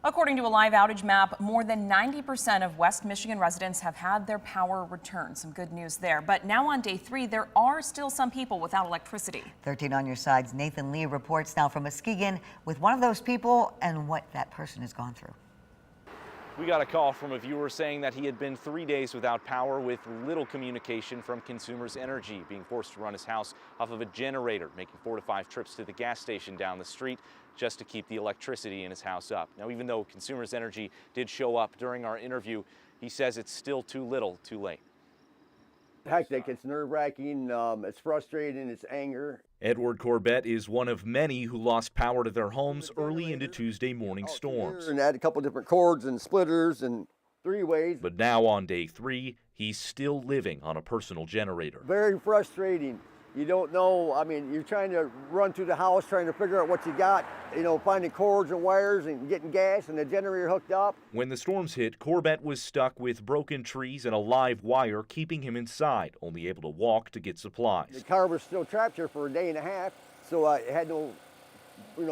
According to a live outage map, more than 90% of West Michigan residents have had their power returned. Some good news there. But now on day 3, there are still some people without electricity. 13 on your side's Nathan Lee reports now from Muskegon with one of those people and what that person has gone through. We got a call from a viewer saying that he had been 3 days without power with little communication from Consumers Energy, being forced to run his house off of a generator, making 4 to 5 trips to the gas station down the street just to keep the electricity in his house up. Now, even though Consumers Energy did show up during our interview, he says it's still too little, too late. Hectic, it's nerve-wracking, it's frustrating, it's anger. Edward Corbett is one of many who lost power to their homes early into Tuesday morning storms. And add a couple different cords and splitters and 3-ways. But now on day 3, he's still living on a personal generator. Very frustrating. You don't know, I mean, you're trying to run through the house, trying to figure out what you got, finding cords and wires and getting gas and the generator hooked up. When the storms hit, Corbett was stuck with broken trees and a live wire keeping him inside, only able to walk to get supplies. The car was still trapped here for a day and a half, so I had no,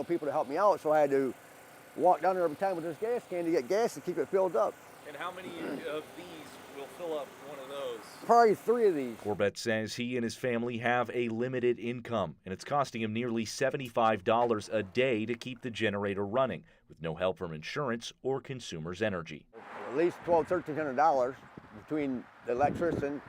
people to help me out, so I had to walk down there every time with this gas can to get gas to keep it filled up. And how many of these will fill up one of those? Probably 3 of these. Corbett says he and his family have a limited income, and it's costing him nearly $75 a day to keep the generator running, with no help from insurance or Consumers Energy. At least $1,200, $1,300 between the electrician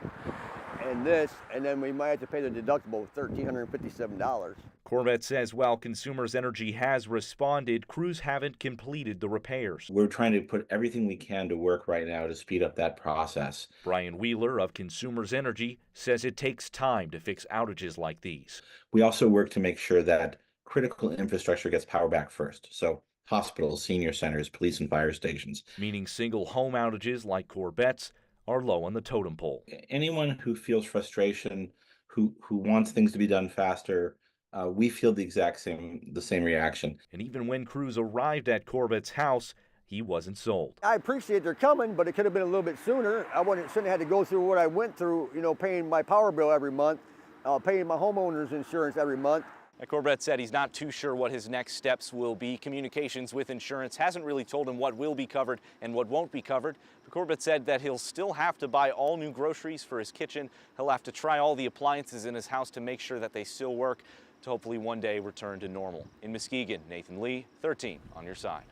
and this, and then we might have to pay the deductible of $1,357. Corbett says while Consumers Energy has responded, crews haven't completed the repairs. We're trying to put everything we can to work right now to speed up that process. Brian Wheeler of Consumers Energy says it takes time to fix outages like these. We also work to make sure that critical infrastructure gets power back first. So hospitals, senior centers, police and fire stations. Meaning single home outages like Corbett's are low on the totem pole. Anyone who feels frustration, who wants things to be done faster, we feel the same reaction. And even when crews arrived at Corbett's house, he wasn't sold. I appreciate they're coming, but it could have been a little bit sooner. Shouldn't have had to go through what I went through, paying my power bill every month, paying my homeowner's insurance every month. Corbett said he's not too sure what his next steps will be. Communications with insurance hasn't really told him what will be covered and what won't be covered. But Corbett said that he'll still have to buy all new groceries for his kitchen. He'll have to try all the appliances in his house to make sure that they still work, to hopefully one day return to normal. In Muskegon, Nathan Lee, 13 on your side.